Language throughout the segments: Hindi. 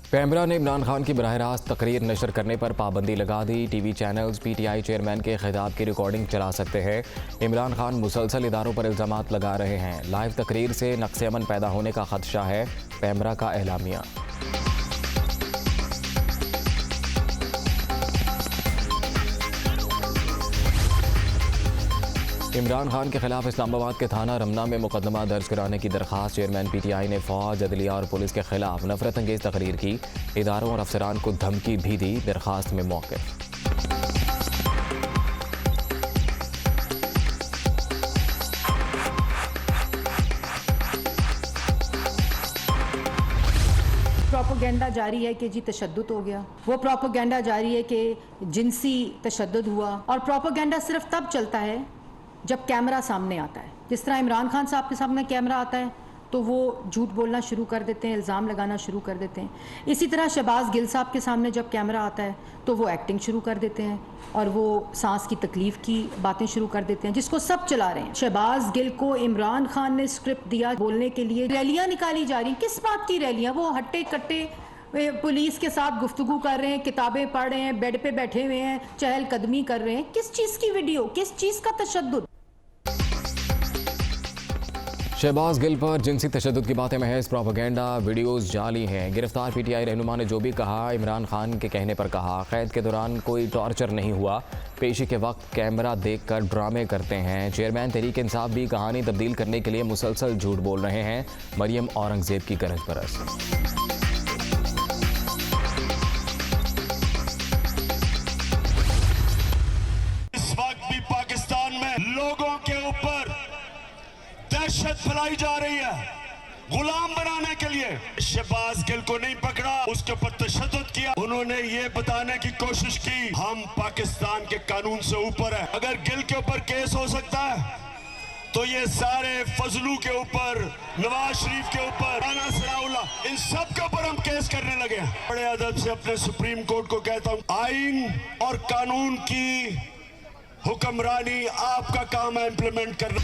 पैमरा ने इमरान खान की बराह रास्त तकरीर नशर करने पर पाबंदी लगा दी। टीवी चैनल्स PTI चेयरमैन के खिताब की रिकॉर्डिंग चला सकते हैं। इमरान खान मुसलसल इदारों पर इल्ज़ामात लगा रहे हैं। लाइव तकरीर से नक्स अमन पैदा होने का खदशा है, पैमरा का एलामिया। इमरान खान के खिलाफ इस्लामाबाद के थाना रमना में मुकदमा दर्ज कराने की दरख्वास्त। चेयरमैन PTI ने फौज, अदलिया और पुलिस के खिलाफ नफरत अंगेज तकरीर की, इदारों और अफसरान को धमकी भी दी। दरख्वास्त में मौक़िफ़। प्रोपोगेंडा जारी है कि जी तशद्दुद हो गया, वो प्रोपोगेंडा जारी है कि जिनसी तशद्दुद हुआ, और प्रोपोगेंडा सिर्फ तब चलता है जब कैमरा सामने आता है। जिस तरह इमरान खान साहब के सामने कैमरा आता है तो वो झूठ बोलना शुरू कर देते हैं, इल्ज़ाम लगाना शुरू कर देते हैं। इसी तरह शहबाज गिल साहब के सामने जब कैमरा आता है तो वो एक्टिंग शुरू कर देते हैं और वो सांस की तकलीफ़ की बातें शुरू कर देते हैं, जिसको सब चला रहे हैं। शहबाज गिल को इमरान खान ने स्क्रिप्ट दिया बोलने के लिए। रैलियाँ निकाली जा रही, किस बात की रैलियाँ? वो हट्टे कट्टे पुलिस के साथ गुफ्तगू कर रहे हैं, किताबें पढ़ रहे हैं, बेड पे बैठे हुए हैं, चहलकदमी कर रहे हैं। किस चीज़ की वीडियो, किस चीज़ का तशद्दुद? शहबाज गिल पर जिनसी तशद्दुद की बातें महज प्रोपेगेंडा, वीडियोस जाली हैं। गिरफ्तार PTI रहनुमा ने जो भी कहा, इमरान खान के कहने पर कहा। क़ैद के दौरान कोई टॉर्चर नहीं हुआ, पेशी के वक्त कैमरा देखकर ड्रामे करते हैं। चेयरमैन तहरीक इंसाफ भी कहानी तब्दील करने के लिए मुसलसल झूठ बोल रहे हैं। मरियम औरंगजेब की गरज बरस। इस वक्त भी पाकिस्तान में लोगों के ऊपर दहशत फैलाई जा रही है, गुलाम बनाने के लिए। शहबाज गिल को नहीं पकड़ा, उसके ऊपर तशद्दुद किया। उन्होंने ये बताने की कोशिश की हम पाकिस्तान के कानून से ऊपर है। अगर गिल के ऊपर केस हो सकता है तो ये सारे फजलू के ऊपर, नवाज शरीफ के ऊपर, राना सनाउल्लाह, इन सब के ऊपर हम केस करने लगे हैं। बड़े अदब से अपने सुप्रीम कोर्ट को कहता हूं, आइन और कानून की हुक्मरानी आपका काम है इम्प्लीमेंट करना।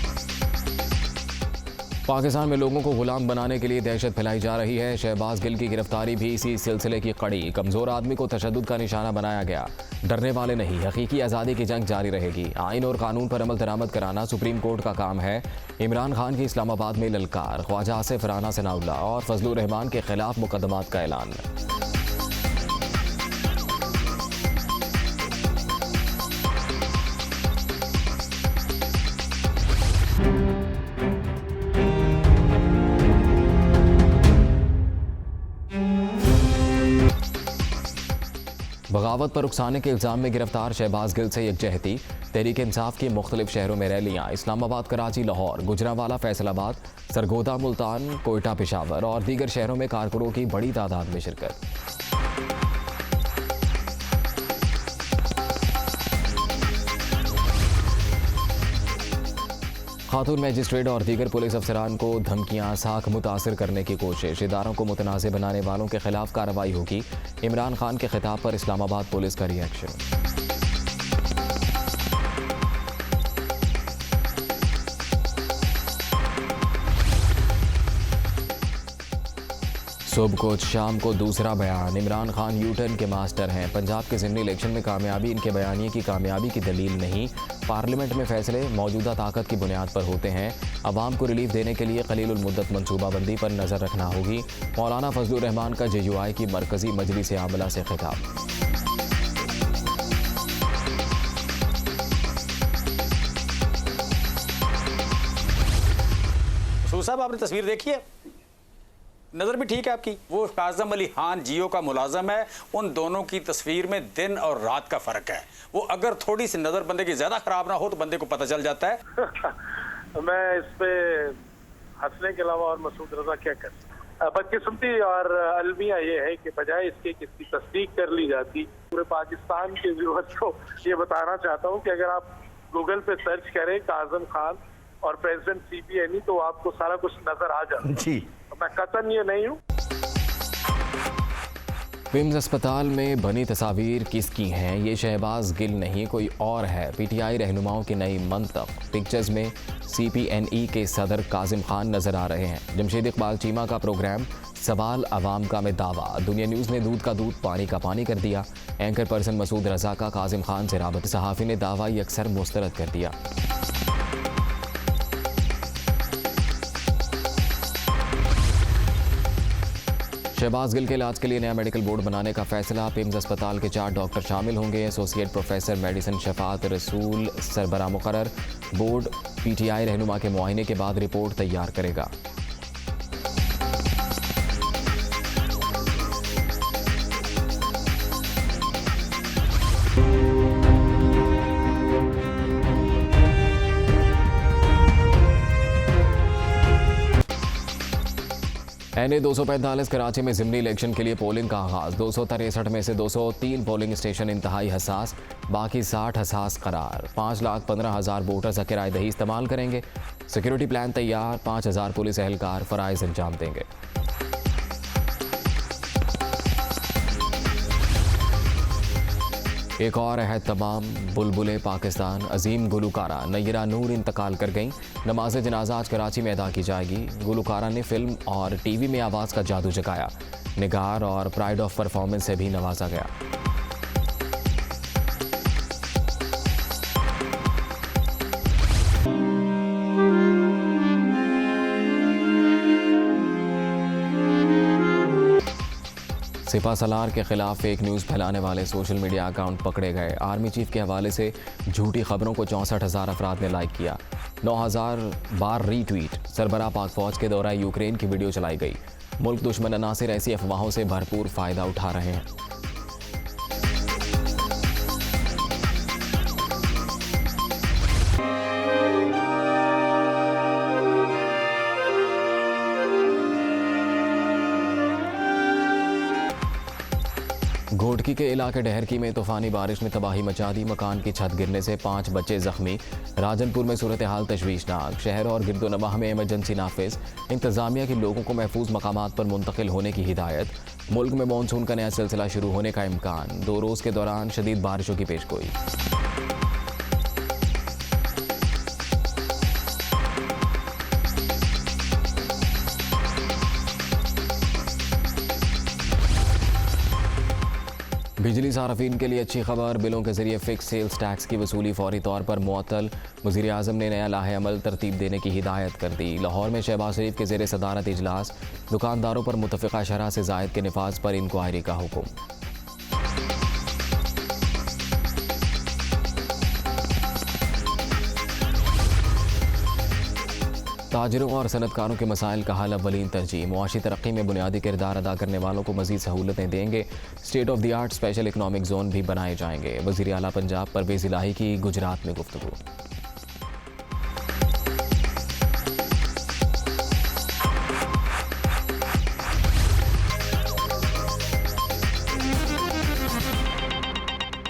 पाकिस्तान में लोगों को गुलाम बनाने के लिए दहशत फैलाई जा रही है। शहबाज गिल की गिरफ्तारी भी इसी सिलसिले की कड़ी। कमज़ोर आदमी को तशद्दुद का निशाना बनाया गया। डरने वाले नहीं, हकीकी आज़ादी की जंग जारी रहेगी। आइन और कानून पर अमल दरामद कराना सुप्रीम कोर्ट का काम है। इमरान खान की इस्लामाबाद में ललकार, ख्वाजा आसिफ, राना सनाउल्लाह और फजलुर रहमान के खिलाफ मुकदमात का ऐलान। बगावत पर उकसाने के इल्ज़ाम में गिरफ्तार शहबाज गिल से यकजहती। तहरीक इंसाफ की मुख्तलिफ शहरों में रैलियाँ। इस्लामाबाद, कराची, लाहौर, गुजरांवाला, फैसलाबाद, सरगोदा, मुल्तान, कोयटा, पेशावर और दीगर शहरों में कारकुनों की बड़ी तादाद में शिरकत। खातून मैजिस्ट्रेट और दीगर पुलिस अफसरान को धमकियां, साख मुतासिर करने की कोशिश। इदारों को मुतनाज़ बनाने वालों के खिलाफ कार्रवाई होगी। इमरान खान के खिताब पर इस्लामाबाद पुलिस का रिएक्शन। सुबह को शाम को दूसरा बयान। इमरान खान यूटर्न के मास्टर हैं। पंजाब के ज़िमनी इलेक्शन में कामयाबी इनके बयानिए की कामयाबी की दलील नहीं। पार्लियामेंट में फैसले मौजूदा ताकत की बुनियाद पर होते हैं। अवाम को रिलीफ देने के लिए कलीलुल मुद्दत मनसूबाबंदी पर नज़र रखना होगी। मौलाना फजलुर रहमान का JUI की मरकज़ी मजलिस आमला से खिताब। साहब आपने तस्वीर देखी है, नज़र भी ठीक है आपकी। वो काज़म अली खान जियो का मुलाजम है। उन दोनों की तस्वीर में दिन और रात का फ़र्क है। वो अगर थोड़ी सी नज़र बंदे की ज़्यादा ख़राब ना हो तो बंदे को पता चल जाता है। मैं इस पे हंसने के अलावा और मसूद रजा क्या कर सकता। बदकिस्मती और अलमिया ये है कि बजाय इसके कि इसकी तस्दीक कर ली जाती। पूरे पाकिस्तान के व्यूअर्स को ये बताना चाहता हूँ कि अगर आप गूगल पे सर्च करें काज़म खान और प्रेसिडेंट CBN तो आपको सारा कुछ नजर आ जाता है। जी, मैं कतन ये नहीं हूँ। पिम्स अस्पताल में बनी तस्वीर किसकी हैं? ये शहबाज गिल नहीं कोई और है। पीटीआई रहनुमाओं की नई मंतक। पिक्चर्स में CPNE के सदर काजिम खान नजर आ रहे हैं। जमशेद इकबाल चीमा का प्रोग्राम सवाल अवाम का में दावा। दुनिया न्यूज़ ने दूध का दूध पानी का पानी कर दिया। एंकर पर्सन मसूद रजा का काजिम खान से राबत। सहाफ़ी ने दावा अक्सर मुस्तरद कर दिया। शहबाज गिल के इलाज के लिए नया मेडिकल बोर्ड बनाने का फैसला। पिम्स अस्पताल के 4 डॉक्टर शामिल होंगे। एसोसिएट प्रोफेसर मेडिसिन शफात रसूल सरबरा मुकर्रर। बोर्ड PTI रहनुमा के मुआयने के बाद रिपोर्ट तैयार करेगा। NA 245 कराची में ज़िमनी इलेक्शन के लिए पोलिंग का आगाज़। 263 में से 203 पोलिंग स्टेशन इंतहाई हसास, बाकी 60 हसास करार। 5,15,000 वोटर्स किराए दही इस्तेमाल करेंगे। सिक्योरिटी प्लान तैयार। 5,000 पुलिस एहलकार फ़राइज़ अंजाम देंगे। एक और अहद तमाम। बुलबुले पाकिस्तान अजीम गुलकारा नय्यरा नूर इंतकाल कर गईं। नमाज जनाजा आज कराची में अदा की जाएगी। गुलकारा ने फिल्म और TV में आवाज़ का जादू जगाया। निगार और प्राइड ऑफ परफॉर्मेंस से भी नवाजा गया। सिपा सलार के खिलाफ फेक न्यूज़ फैलाने वाले सोशल मीडिया अकाउंट पकड़े गए। आर्मी चीफ के हवाले से झूठी खबरों को 64,000 अफराद ने लाइक किया। 9,000 बार रीट्वीट। सरबराह पाक फौज के दौरान यूक्रेन की वीडियो चलाई गई। मुल्क दुश्मन अनासिर ऐसी अफवाहों से भरपूर फ़ायदा उठा रहे हैं। घोटकी के इलाके डहरकी में तूफानी बारिश ने तबाही मचा दी। मकान की छत गिरने से 5 बच्चे जख्मी। राजनपुर में सूरत हाल तशवीशनाक। शहर और गिरदोनवाह में इमरजेंसी नाफिज। इंतजामिया की लोगों को महफूज मकामात पर मुंतकिल होने की हिदायत। मुल्क में मानसून का नया सिलसिला शुरू होने का इम्कान। 2 रोज़ के दौरान शदीद बारिशों की पेशगोई। बिजली सार्फिन के लिए अच्छी खबर। बिलों के जरिए फिक्स सेल्स टैक्स की वसूली फौरी तौर पर मुअत्तल। वज़ीर आज़म ने नया लाहे अमल तरतीब देने की हिदायत कर दी। लाहौर में शहबाज शरीफ के ज़ेरे सदारत इजलास। दुकानदारों पर मुतफ़िक़ा शरह से ज़ायद के निफाज पर इंक्वायरी का हुक्म। ताजिरों और सनतकारों के मसाइल का हल अव्वलीन तरजीह। मुआशी तरक्की में बुनियादी किरदार अदा करने वालों को मज़ीद सहूलतें देंगे। State of the art special economic zone भी बनाए जाएंगे। वज़ीर आला पंजाब परवेज़ इलाही की गुजरात में गुफ्तगू।